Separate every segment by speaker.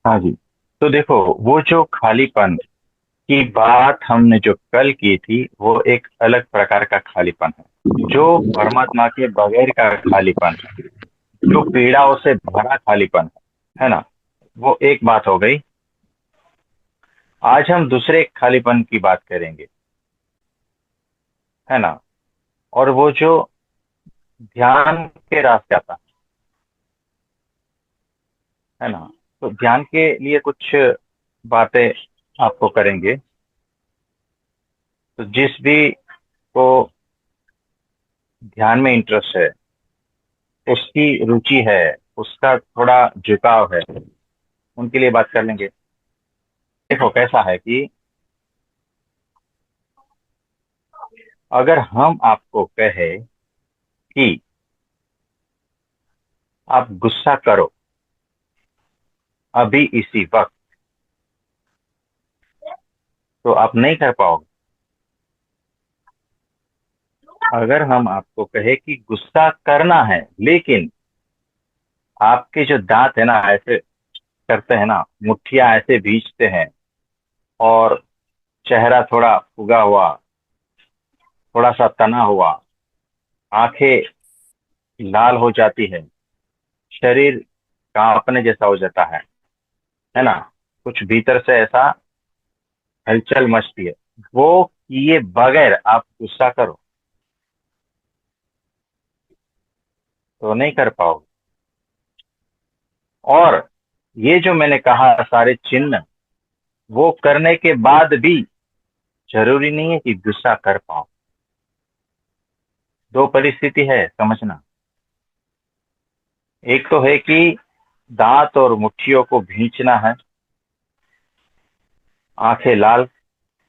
Speaker 1: हाँ जी। तो देखो, वो जो खालीपन की बात हमने जो कल की थी वो एक अलग प्रकार का खालीपन है, जो परमात्मा के बगैर का खालीपन है, जो पीड़ाओं से भरा खालीपन है ना। वो एक बात हो गई। आज हम दूसरे खालीपन की बात करेंगे, है ना। और वो जो ध्यान के रास्ते आता है ना। तो ध्यान के लिए कुछ बातें आपको करेंगे। तो जिस भी को ध्यान में इंटरेस्ट है, उसकी रुचि है, उसका थोड़ा झुकाव है, उनके लिए बात कर लेंगे। देखो कैसा है कि अगर हम आपको कहे कि आप गुस्सा करो अभी इसी वक्त, तो आप नहीं कर पाओगे। अगर हम आपको कहे कि गुस्सा करना है, लेकिन आपके जो दांत है ना ऐसे करते हैं ना, मुट्ठियां ऐसे भींचते हैं, और चेहरा थोड़ा फुगा हुआ, थोड़ा सा तना हुआ, आंखें लाल हो जाती है, शरीर कांपने जैसा हो जाता है ना। कुछ भीतर से ऐसा हलचल मचती है, वो किए बगैर आप गुस्सा करो तो नहीं कर पाओगे। और ये जो मैंने कहा सारे चिन्ह, वो करने के बाद भी जरूरी नहीं है कि गुस्सा कर पाओ। दो परिस्थिति है, समझना। एक तो है कि दांत और मुट्ठियों को भींचना है, आंखें लाल,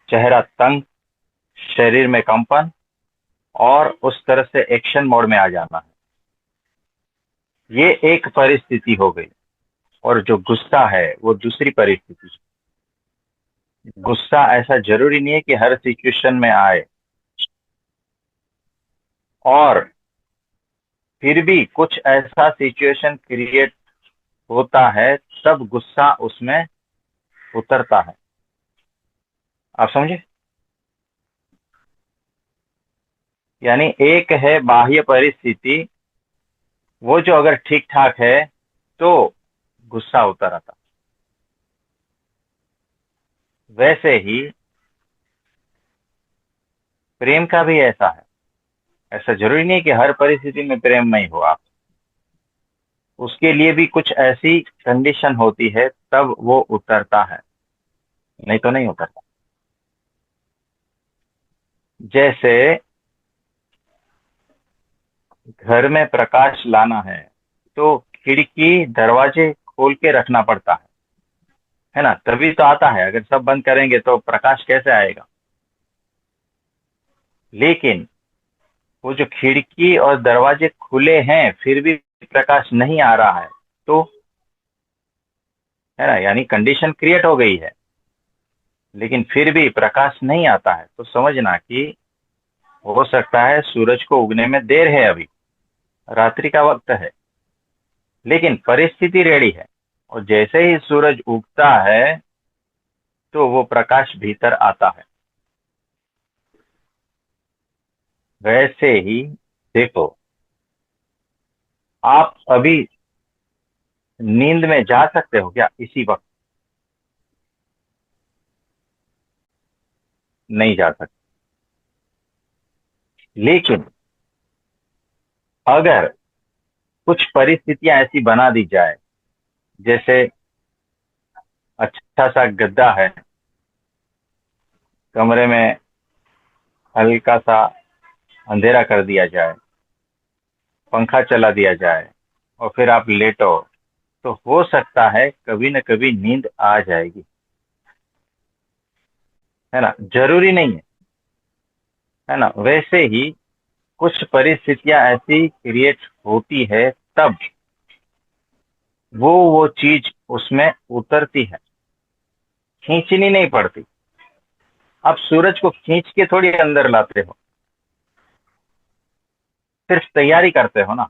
Speaker 1: चेहरा तंग, शरीर में कंपन, और उस तरह से एक्शन मोड में आ जाना है। ये एक परिस्थिति हो गई। और जो गुस्सा है वो दूसरी परिस्थिति है। गुस्सा ऐसा जरूरी नहीं है कि हर सिचुएशन में आए, और फिर भी कुछ ऐसा सिचुएशन क्रिएट होता है, तब गुस्सा उसमें उतरता है। आप समझे? यानी एक है बाह्य परिस्थिति, वो जो अगर ठीक ठाक है तो गुस्सा उतर आता। वैसे ही प्रेम का भी ऐसा है। ऐसा जरूरी नहीं है कि हर परिस्थिति में प्रेम में ही हो आप। उसके लिए भी कुछ ऐसी कंडीशन होती है, तब वो उतरता है, नहीं तो नहीं उतरता। जैसे घर में प्रकाश लाना है, तो खिड़की दरवाजे खोल के रखना पड़ता है ना, तभी तो आता है। अगर सब बंद करेंगे तो प्रकाश कैसे आएगा। लेकिन वो जो खिड़की और दरवाजे खुले हैं फिर भी प्रकाश नहीं आ रहा है, तो है ना, यानी कंडीशन क्रिएट हो गई है, लेकिन फिर भी प्रकाश नहीं आता है, तो समझना कि हो सकता है सूरज को उगने में देर है, अभी रात्रि का वक्त है, लेकिन परिस्थिति रेडी है। और जैसे ही सूरज उगता है तो वो प्रकाश भीतर आता है। वैसे ही देखो, आप अभी नींद में जा सकते हो क्या इसी वक्त? नहीं जा सकते। लेकिन अगर कुछ परिस्थितियां ऐसी बना दी जाए, जैसे अच्छा सा गद्दा है, कमरे में हल्का सा अंधेरा कर दिया जाए, पंखा चला दिया जाए, और फिर आप लेटो, तो हो सकता है कभी न कभी नींद आ जाएगी, है ना। जरूरी नहीं है ना। वैसे ही कुछ परिस्थितियां ऐसी क्रिएट होती है, तब वो चीज उसमें उतरती है, खींचनी नहीं पड़ती। आप सूरज को खींच के थोड़ी अंदर लाते हो, सिर्फ तैयारी करते हो ना।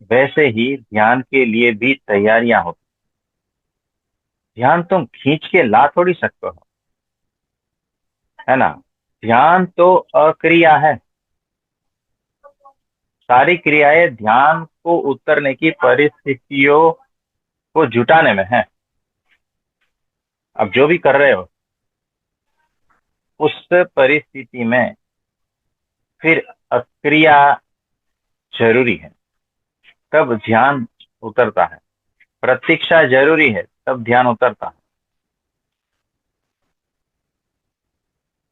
Speaker 1: वैसे ही ध्यान के लिए भी तैयारियां होती। ध्यान तुम खींच के ला थोड़ी सकते हो, है ना। ध्यान तो अक्रिया है। सारी क्रियाएं ध्यान को उतरने की परिस्थितियों को जुटाने में है। अब जो भी कर रहे हो उस परिस्थिति में फिर अक्रिया जरूरी है, तब ध्यान उतरता है। प्रतीक्षा जरूरी है, तब ध्यान उतरता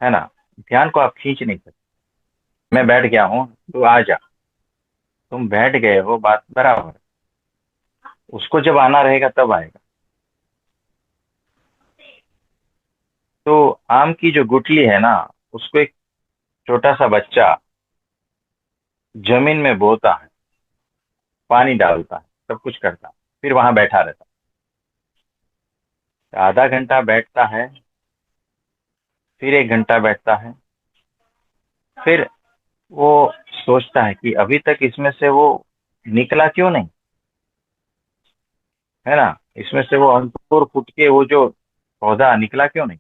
Speaker 1: है ना। ध्यान को आप खींच नहीं सकते। मैं बैठ गया हूँ, तू आ जा। तुम बैठ गए हो, बात बराबर है। उसको जब आना रहेगा तब आएगा। तो आम की जो गुठली है ना, उसको एक छोटा सा बच्चा जमीन में बोता है, पानी डालता है, सब कुछ करता है, फिर वहां बैठा रहता है। आधा घंटा बैठता है, फिर 1 घंटा बैठता है, फिर वो सोचता है कि अभी तक इसमें से वो निकला क्यों नहीं, है ना। इसमें से वो अंकुर फूट के वो जो पौधा निकला क्यों नहीं।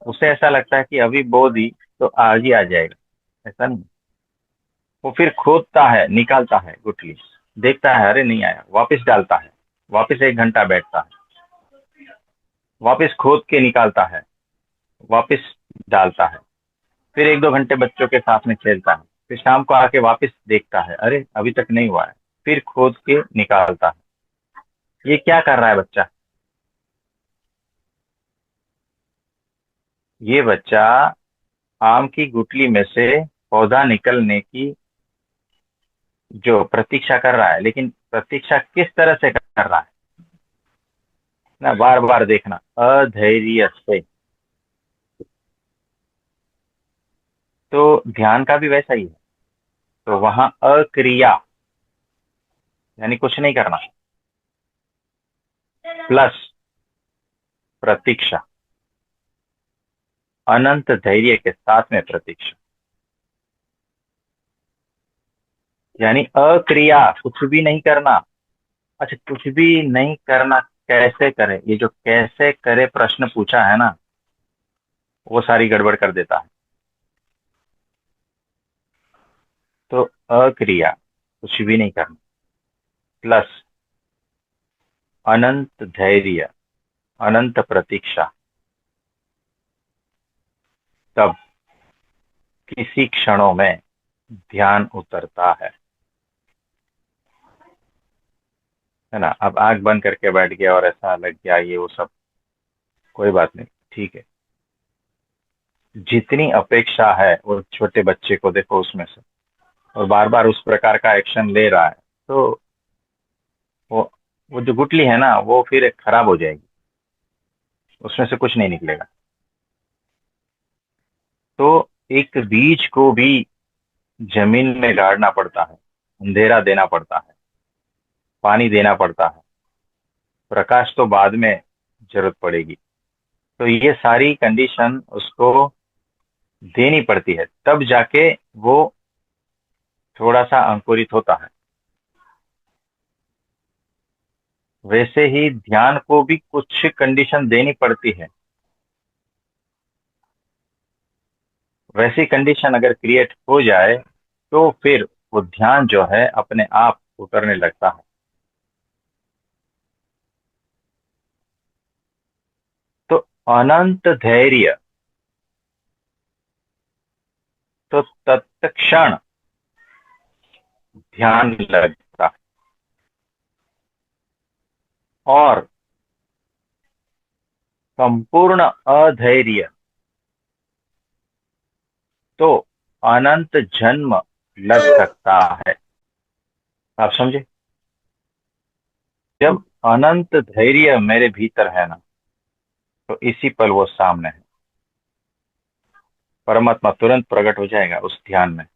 Speaker 1: उसे ऐसा लगता है कि अभी बो दी तो आज ही आ जाएगा, ऐसा नहीं। वो फिर खोदता है, निकालता है गुठली, देखता है अरे नहीं आया, वापस डालता है, वापस 1 घंटा बैठता है, वापस खोद के निकालता है, वापस डालता है, फिर 1-2 घंटे बच्चों के साथ में खेलता है, फिर शाम को आके वापस देखता है अरे अभी तक नहीं हुआ है, फिर खोद के निकालता है। ये क्या कर रहा है बच्चा? ये बच्चा आम की गुठली में से पौधा निकलने की जो प्रतीक्षा कर रहा है, लेकिन प्रतीक्षा किस तरह से कर रहा है ना, बार बार देखना, अधैर्य से। तो ध्यान का भी वैसा ही है। तो वहां अक्रिया यानी कुछ नहीं करना, प्लस प्रतीक्षा, अनंत धैर्य के साथ में प्रतीक्षा। यानी अक्रिया, कुछ भी नहीं करना। अच्छा, कुछ भी नहीं करना कैसे करे? ये जो कैसे करे प्रश्न पूछा है ना, वो सारी गड़बड़ कर देता है। तो अक्रिया, कुछ भी नहीं करना, प्लस अनंत धैर्य, अनंत प्रतीक्षा, तब किसी क्षणों में ध्यान उतरता है ना। अब आंख बंद करके बैठ गया और ऐसा लग गया ये वो सब, कोई बात नहीं, ठीक है। जितनी अपेक्षा है वो छोटे बच्चे को देखो उसमें से, और बार बार उस प्रकार का एक्शन ले रहा है, तो वो वो जो गुटली है ना, वो फिर खराब हो जाएगी, उसमें से कुछ नहीं निकलेगा। तो एक बीज को भी जमीन में गाड़ना पड़ता है, अंधेरा देना पड़ता है, पानी देना पड़ता है, प्रकाश तो बाद में जरूरत पड़ेगी। तो ये सारी कंडीशन उसको देनी पड़ती है, तब जाके वो थोड़ा सा अंकुरित होता है। वैसे ही ध्यान को भी कुछ कंडीशन देनी पड़ती है। वैसी कंडीशन अगर क्रिएट हो जाए तो फिर वो ध्यान जो है अपने आप उतरने लगता है। तो अनंत धैर्य, तो तत्क्षण ध्यान लगता है। और संपूर्ण अधैर्य, तो अनंत जन्म लग सकता है। आप समझे? जब अनंत धैर्य मेरे भीतर है ना, तो इसी पल वो सामने है, परमात्मा तुरंत प्रकट हो जाएगा उस ध्यान में।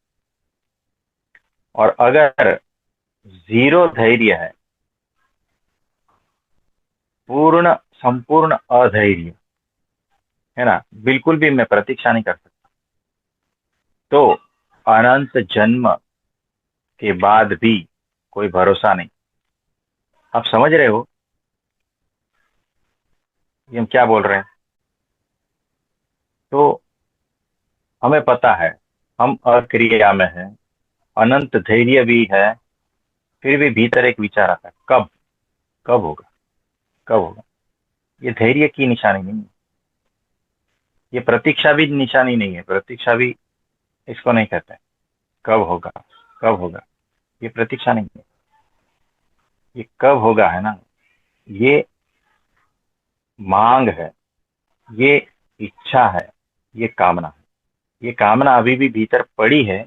Speaker 1: और अगर जीरो धैर्य है, पूर्ण संपूर्ण अधैर्य है ना, बिल्कुल भी मैं प्रतीक्षा नहीं कर सकता, तो अनंत जन्म के बाद भी कोई भरोसा नहीं। आप समझ रहे हो कि हम क्या बोल रहे हैं? तो हमें पता है हम अक्रिया में हैं, अनंत धैर्य भी है, फिर भी भीतर एक विचार आता है, कब, कब होगा, कब होगा। ये धैर्य की निशानी नहीं है, ये प्रतीक्षा भी निशानी नहीं है। प्रतीक्षा भी इसको नहीं कहते हैं। कब होगा, कब होगा, ये प्रतीक्षा नहीं है। ये कब होगा है ना, ये मांग है, ये इच्छा है, ये कामना है। ये कामना अभी भी भीतर पड़ी है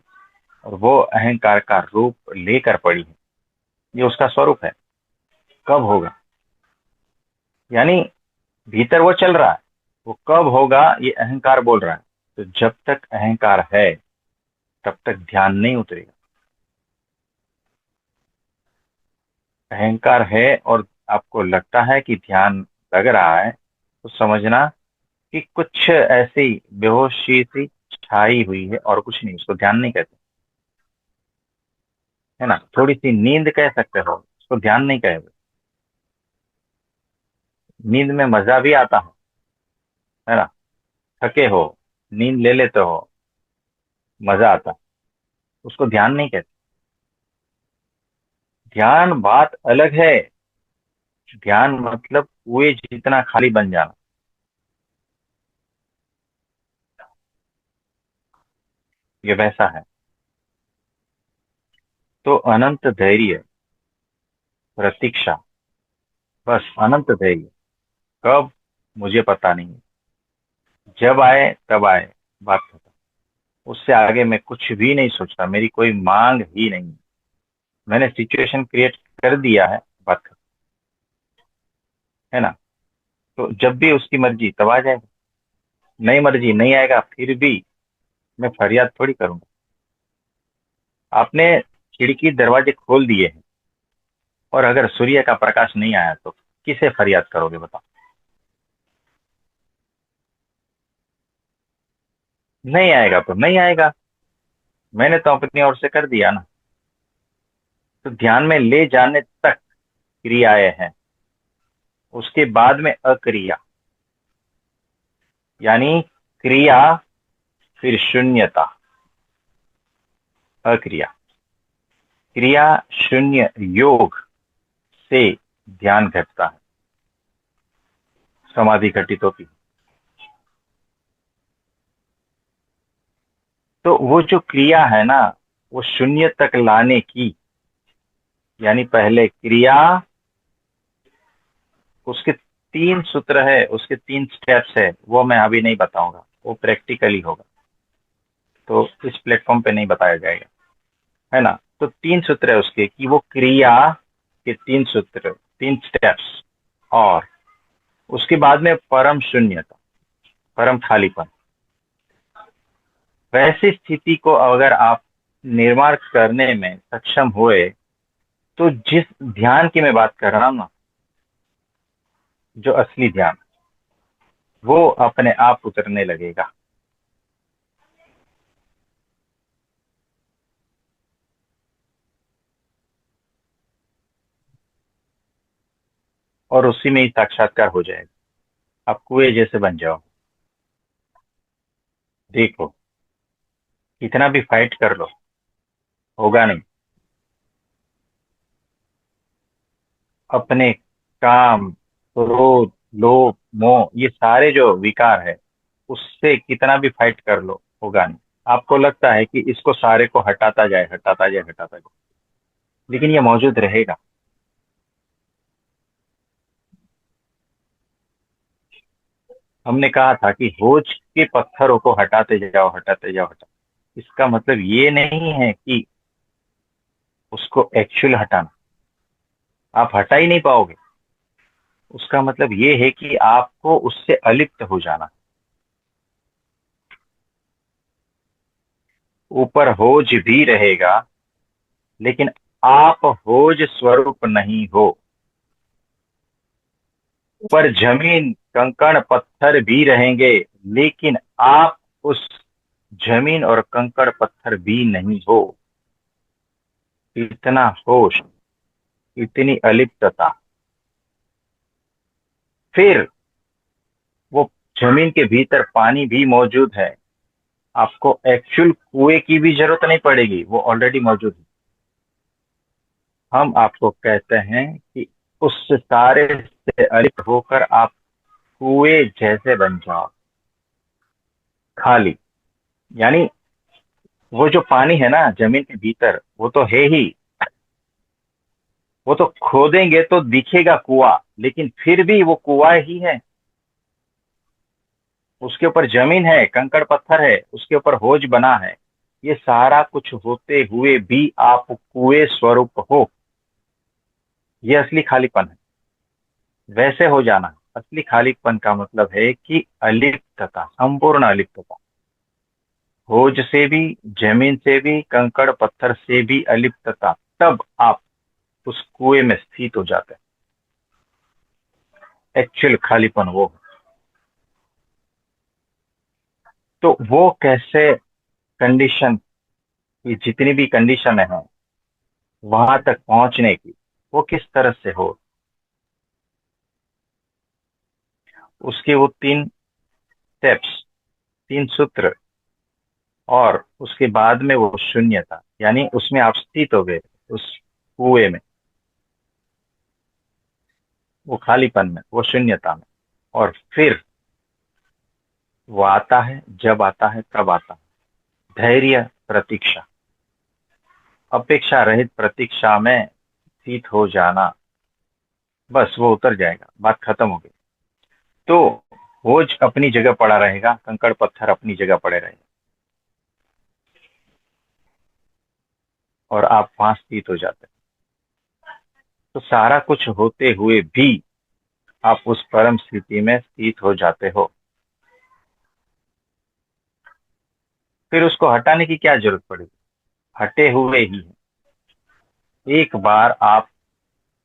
Speaker 1: और वो अहंकार का रूप लेकर पड़ी है। ये उसका स्वरूप है। कब होगा यानी भीतर वो चल रहा है, वो कब होगा ये अहंकार बोल रहा है। तो जब तक अहंकार है तब तक ध्यान नहीं उतरेगा। अहंकार है और आपको लगता है कि ध्यान लग रहा है, तो समझना कि कुछ ऐसी बेहोशी सी छाई हुई है और कुछ नहीं, उसको ध्यान नहीं कहते, है ना। थोड़ी सी नींद कह सकते हो, उसको ध्यान नहीं कहे। नींद में मजा भी आता है ना। थके हो, नींद ले लेते हो, मजा आता है, उसको ध्यान नहीं कहते। ध्यान बात अलग है। ध्यान मतलब कुएं जितना खाली बन जाना, ये वैसा है। तो अनंत धैर्य, प्रतीक्षा, बस अनंत धैर्य। कब, मुझे पता नहीं। जब आए तब आए, बात खत्म। उससे आगे मैं कुछ भी नहीं सोचता, मेरी कोई मांग ही नहीं। मैंने सिचुएशन क्रिएट कर दिया है, बात खत्म, है ना। तो जब भी उसकी मर्जी तब आ जाएगा, नहीं मर्जी नहीं आएगा, फिर भी मैं फरियाद थोड़ी करूंगा। आपने खिड़की दरवाजे खोल दिए हैं और अगर सूर्य का प्रकाश नहीं आया तो किसे फरियाद करोगे बताओ? नहीं आएगा तो नहीं आएगा, मैंने तो अपनी ओर से कर दिया ना। तो ध्यान में ले जाने तक क्रियाएं हैं, उसके बाद में अक्रिया, यानी क्रिया फिर शून्यता, अक्रिया, क्रिया शून्य योग से ध्यान घटता है, समाधि घटित होती है। तो वो जो क्रिया है ना, वो शून्य तक लाने की, यानी पहले क्रिया, उसके तीन सूत्र है, उसके तीन स्टेप्स है, वो मैं अभी नहीं बताऊंगा, वो प्रैक्टिकली होगा, तो इस प्लेटफॉर्म पे नहीं बताया जाएगा, है ना। तो तीन सूत्र है उसके, कि वो क्रिया के तीन सूत्र, तीन स्टेप्स, और उसके बाद में परम शून्यता, परम खालीपन। वैसी स्थिति को अगर आप निर्माण करने में सक्षम हुए, तो जिस ध्यान की मैं बात कर रहा हूं ना, जो असली ध्यान, वो अपने आप उतरने लगेगा। और उसी में ही साक्षात्कार हो जाएगा। आप कुएं जैसे बन जाओ। देखो, कितना भी फाइट कर लो, होगा नहीं। अपने काम, क्रोध, लोभ, मोह, ये सारे जो विकार है, उससे कितना भी फाइट कर लो, होगा नहीं। आपको लगता है कि इसको सारे को हटाता जाए, हटाता जाए, हटाता जाए, लेकिन ये मौजूद रहेगा। हमने कहा था कि रोज के पत्थरों को हटाते जाओ, हटाते जाओ, हटा, इसका मतलब ये नहीं है कि उसको एक्चुअल हटाना, आप हटा ही नहीं पाओगे। उसका मतलब ये है कि आपको उससे अलिप्त हो जाना। ऊपर होज भी रहेगा, लेकिन आप होज स्वरूप नहीं हो। ऊपर जमीन, कंकड़, पत्थर भी रहेंगे, लेकिन आप उस जमीन और कंकड़ पत्थर भी नहीं हो। इतना होश, इतनी अलिप्तता, फिर वो जमीन के भीतर पानी भी मौजूद है, आपको एक्चुअल कुएं की भी जरूरत नहीं पड़ेगी, वो ऑलरेडी मौजूद है। हम आपको कहते हैं कि उस सारे से अलिप्त होकर आप कुएं जैसे बन जाओ, खाली। यानी वो जो पानी है ना जमीन के भीतर, वो तो है ही, वो तो खोदेंगे तो दिखेगा कुआं, लेकिन फिर भी वो कुआं ही है। उसके ऊपर जमीन है, कंकड़ पत्थर है, उसके ऊपर होज बना है। ये सारा कुछ होते हुए भी आप कुएं स्वरूप हो। ये असली खालीपन है। वैसे हो जाना। असली खालीपन का मतलब है कि अलिप्तता, संपूर्ण अलिप्तता। होज से भी, जमीन से भी, कंकड़ पत्थर से भी अलिप्तता। तब आप उस कुएं में स्थित हो जाते हैं। एक्चुअल खालीपन वो है। तो वो कैसे कंडीशन, ये जितनी भी कंडीशन है वहां तक पहुंचने की, वो किस तरह से हो, उसके वो तीन स्टेप्स, तीन सूत्र। और उसके बाद में वो शून्य था, यानी उसमें आप स्थित हो गए, उस कुएं में, वो खालीपन में, वो शून्यता में। और फिर वो आता है, जब आता है तब आता है धैर्य प्रतीक्षा, अपेक्षा रहित प्रतीक्षा में स्थित हो जाना। बस वो उतर जाएगा, बात खत्म हो गई। तो बोझ अपनी जगह पड़ा रहेगा, कंकड़ पत्थर अपनी जगह पड़े रहेंगे, और आप वहां स्थित हो जाते हैं। तो सारा कुछ होते हुए भी आप उस परम स्थिति में स्थित हो जाते हो। फिर उसको हटाने की क्या जरूरत पड़ेगी, हटे हुए ही है। एक बार आप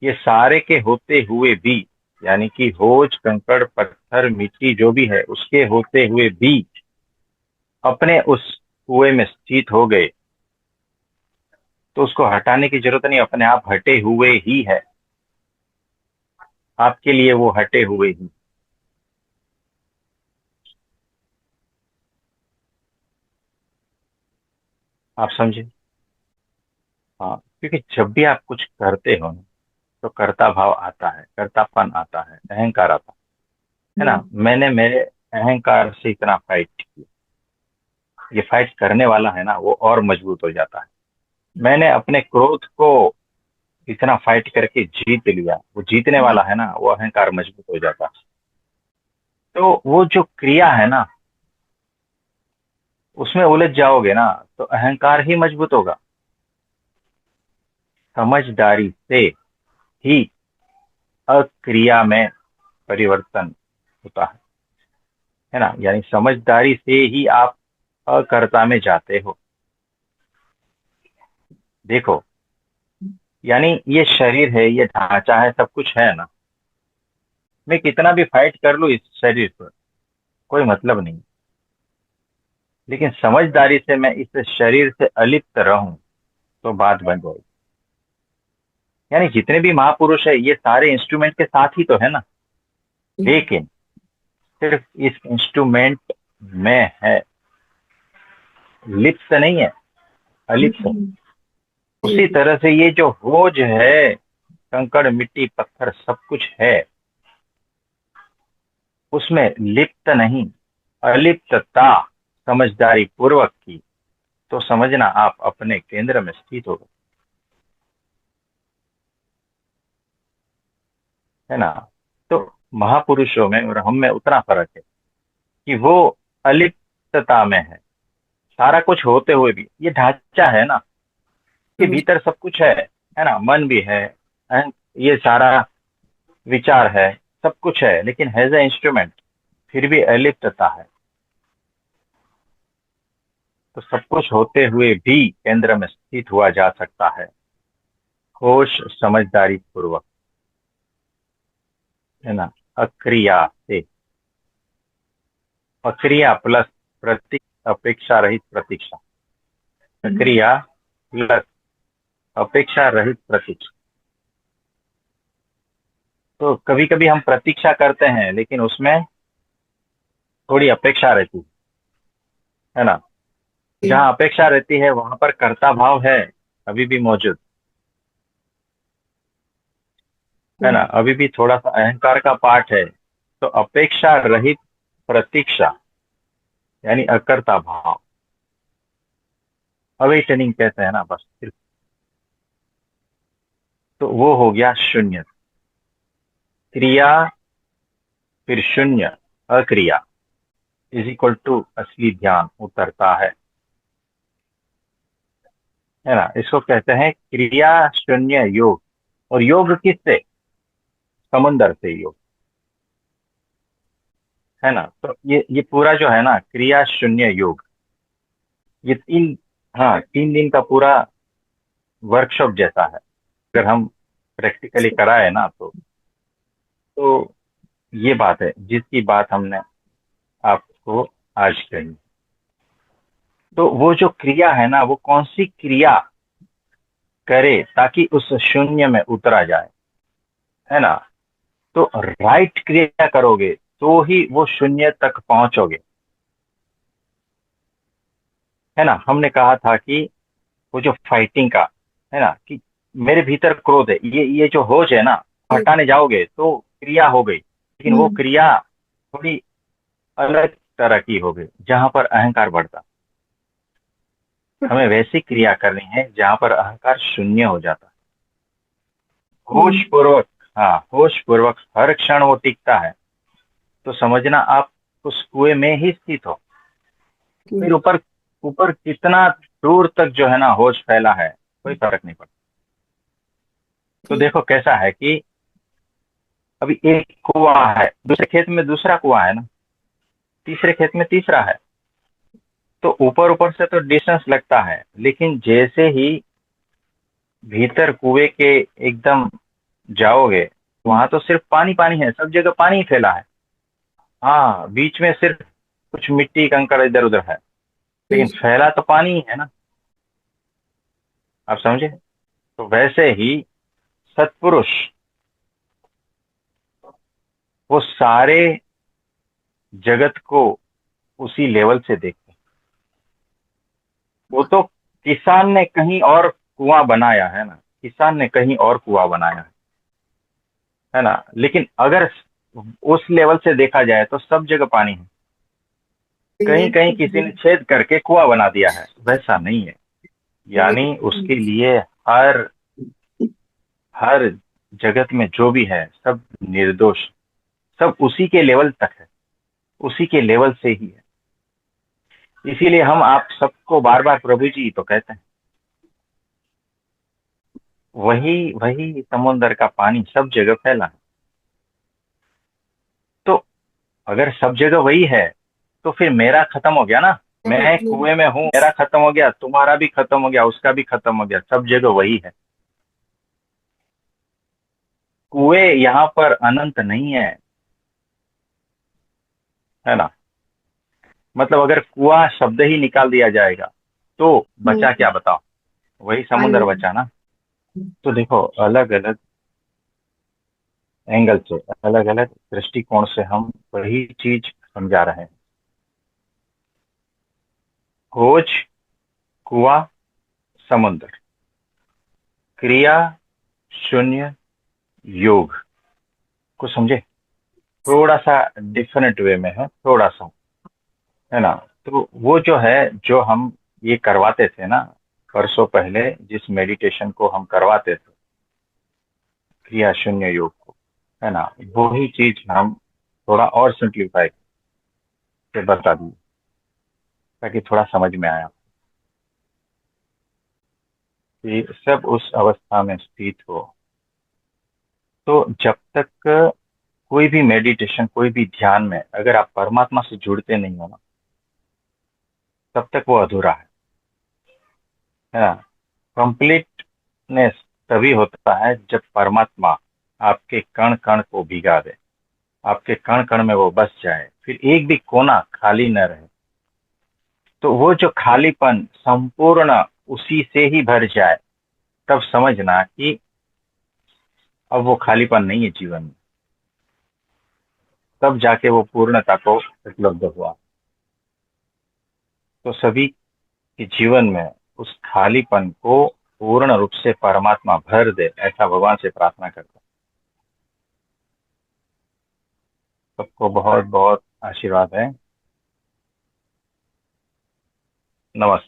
Speaker 1: ये सारे के होते हुए भी, यानी कि होज कंकड़ पत्थर मिट्टी जो भी है उसके होते हुए भी अपने उस कुएं में स्थित हो गए, तो उसको हटाने की जरूरत नहीं, अपने आप हटे हुए ही है। आपके लिए वो हटे हुए ही। आप समझे? हाँ, क्योंकि जब भी आप कुछ करते हो ना, तो कर्ता भाव आता है, कर्तापन आता है, अहंकार आता है ना।
Speaker 2: हम्म।
Speaker 1: मैंने मेरे अहंकार से इतना फाइट किया, ये फाइट करने वाला है ना वो और मजबूत हो जाता है। मैंने अपने क्रोध को इतना फाइट करके जीत लिया, वो जीतने वाला है ना, वो अहंकार मजबूत हो जाता है। तो वो जो क्रिया है ना, उसमें उलझ जाओगे ना, तो अहंकार ही मजबूत होगा। समझदारी से ही अक्रिया में परिवर्तन होता है ना। यानी समझदारी से ही आप अकर्ता में जाते हो। देखो, यानी ये शरीर है, ये ढांचा है, सब कुछ है ना। मैं कितना भी फाइट कर लूं इस शरीर पर, कोई मतलब नहीं। लेकिन समझदारी से मैं इस शरीर से अलिप्त रहूं, तो बात बन जाएगी। यानी जितने भी महापुरुष है ये सारे इंस्ट्रूमेंट के साथ ही तो है ना। लेकिन सिर्फ इस इंस्ट्रूमेंट में है, लिप्त नहीं है, अलिप्त है।
Speaker 2: जी
Speaker 1: उसी
Speaker 2: जी।
Speaker 1: तरह से ये जो होज है, कंकड़ मिट्टी पत्थर सब कुछ है, उसमें लिप्त नहीं, अलिप्तता समझदारी पूर्वक की, तो समझना आप अपने केंद्र में स्थित हो गए, है ना। तो महापुरुषों में और हम में उतना फर्क है कि वो अलिप्तता में है, सारा कुछ होते हुए भी। ये ढांचा है ना, के
Speaker 2: समझ।
Speaker 1: भीतर सब कुछ है ना, मन भी है, ये सारा विचार है, सब कुछ है, लेकिन हैज ए इंस्ट्रूमेंट, फिर भी अलिप्तता है। तो सब कुछ होते हुए भी केंद्र में स्थित हुआ जा सकता है, होश समझदारी पूर्वक, है ना, अक्रिया से। अक्रिया प्लस अपेक्षा रहित प्रतीक्षा,
Speaker 2: हम्म।
Speaker 1: क्रिया प्लस अपेक्षा रहित प्रतीक्षा, तो कभी कभी हम प्रतीक्षा करते हैं, लेकिन उसमें थोड़ी अपेक्षा रहती है ना।
Speaker 2: जी।
Speaker 1: जहाँ अपेक्षा रहती है वहां पर कर्ता भाव है अभी भी मौजूद, है ना।
Speaker 2: हम्म।
Speaker 1: अभी भी थोड़ा सा अहंकार का पार्ट है। तो अपेक्षा रहित प्रतीक्षा यानी अकर्ता भाव, अवेटनिंग कहते हैं ना, बस सिर्फ। तो वो हो गया शून्य। क्रिया फिर शून्य, अक्रिया इज इक्वल टू असली ध्यान उतरता है ना। इसको कहते हैं क्रिया शून्य योग। और योग किससे? समुंदर से योग, है ना। तो ये पूरा जो है ना क्रिया शून्य योग, ये तीन, हाँ, 3 दिन का पूरा वर्कशॉप जैसा है। अगर हम प्रैक्टिकली कराए ना तो ये बात है जिसकी बात हमने आपको आज कही। तो वो जो क्रिया है ना, वो कौन सी क्रिया करे ताकि उस शून्य में उतरा जाए, है ना। तो राइट क्रिया करोगे तो ही वो शून्य तक पहुंचोगे, है ना। हमने कहा था कि वो जो फाइटिंग का है ना, कि मेरे भीतर क्रोध है, ये जो होश है ना,
Speaker 2: जी।
Speaker 1: हटाने जाओगे तो क्रिया हो गई, लेकिन वो
Speaker 2: हम्म।
Speaker 1: क्रिया थोड़ी अलग तरह की हो गई जहां पर अहंकार बढ़ता। हमें वैसी क्रिया करनी है जहां पर अहंकार शून्य हो जाता। होश
Speaker 2: हम्म।
Speaker 1: पूर्वक, हाँ, होश पूर्वक हर क्षण वो टिकता है। तो समझना आप उस कुएं में ही स्थित हो। फिर ऊपर ऊपर कितना दूर तक जो है ना होश फैला है, कोई फर्क नहीं पड़ता। तो
Speaker 2: जी।
Speaker 1: देखो कैसा है कि अभी एक कुआं है, दूसरे खेत में दूसरा कुआं है ना, तीसरे खेत में तीसरा है। तो ऊपर ऊपर से तो डिस्टेंस लगता है, लेकिन जैसे ही भीतर कुएं के एकदम जाओगे, वहां तो सिर्फ पानी पानी है, सब जगह पानी ही फैला है। हाँ, बीच में सिर्फ कुछ मिट्टी कंकड़ इधर उधर है,
Speaker 2: जी।
Speaker 1: लेकिन फैला तो पानी ही है ना। आप समझे? तो वैसे ही सत्पुरुष वो सारे जगत को उसी लेवल से देखते हैं। वो तो किसान ने कहीं और कुआं बनाया है ना, किसान ने कहीं और कुआं बनाया है ना, लेकिन अगर उस लेवल से देखा जाए तो सब जगह पानी है। कहीं कहीं किसी ने छेद करके कुआं बना दिया है, वैसा नहीं है। यानी उसके लिए हर हर जगत में जो भी है सब निर्दोष, सब उसी के लेवल तक है, उसी के लेवल से ही है। इसीलिए हम आप सबको बार बार प्रभु जी तो कहते हैं। वही वही समुन्द्र का पानी सब जगह फैला है। तो अगर सब जगह वही है तो फिर मेरा खत्म हो गया ना। मैं कुएं में हूं, मेरा खत्म हो गया, तुम्हारा भी खत्म हो गया, उसका भी खत्म हो गया, सब जगह वही है। कुएं यहाँ पर अनंत नहीं है, है ना। मतलब अगर कुआं शब्द ही निकाल दिया जाएगा तो बचा क्या बताओ? वही समुद्र
Speaker 2: पानी।
Speaker 1: बचा ना। तो देखो अलग अलग एंगल से, अलग अलग दृष्टिकोण से हम वही चीज समझा रहे हैं। खोज, कुआं, समुद्र, क्रिया, शून्य, योग को समझे। थोड़ा सा डिफरेंट वे में है, थोड़ा सा, है ना। तो वो जो है, जो हम ये करवाते थे ना वर्षों पहले, जिस मेडिटेशन को हम करवाते थे, क्रिया शून्य योग को, है ना, वही चीज हम थोड़ा और सिंप्लीफाई से बता दिए ताकि थोड़ा समझ में आया कि सब उस अवस्था में स्थित हो। तो जब तक कोई भी मेडिटेशन, कोई भी ध्यान में अगर आप परमात्मा से जुड़ते नहीं हो ना, तब तक वो अधूरा है ना। कंप्लीटनेस तभी होता है जब परमात्मा आपके कण कण को भिगा दे, आपके कण कण में वो बस जाए, फिर एक भी कोना खाली न रहे। तो वो जो खालीपन संपूर्ण उसी से ही भर जाए, तब समझना कि अब वो खालीपन नहीं है जीवन में, तब जाके वो पूर्णता को उपलब्ध हुआ। तो सभी के जीवन में उस खालीपन को पूर्ण रूप से परमात्मा भर दे, ऐसा भगवान से प्रार्थना करता हूं। सबको बहुत बहुत आशीर्वाद है। नमस्ते।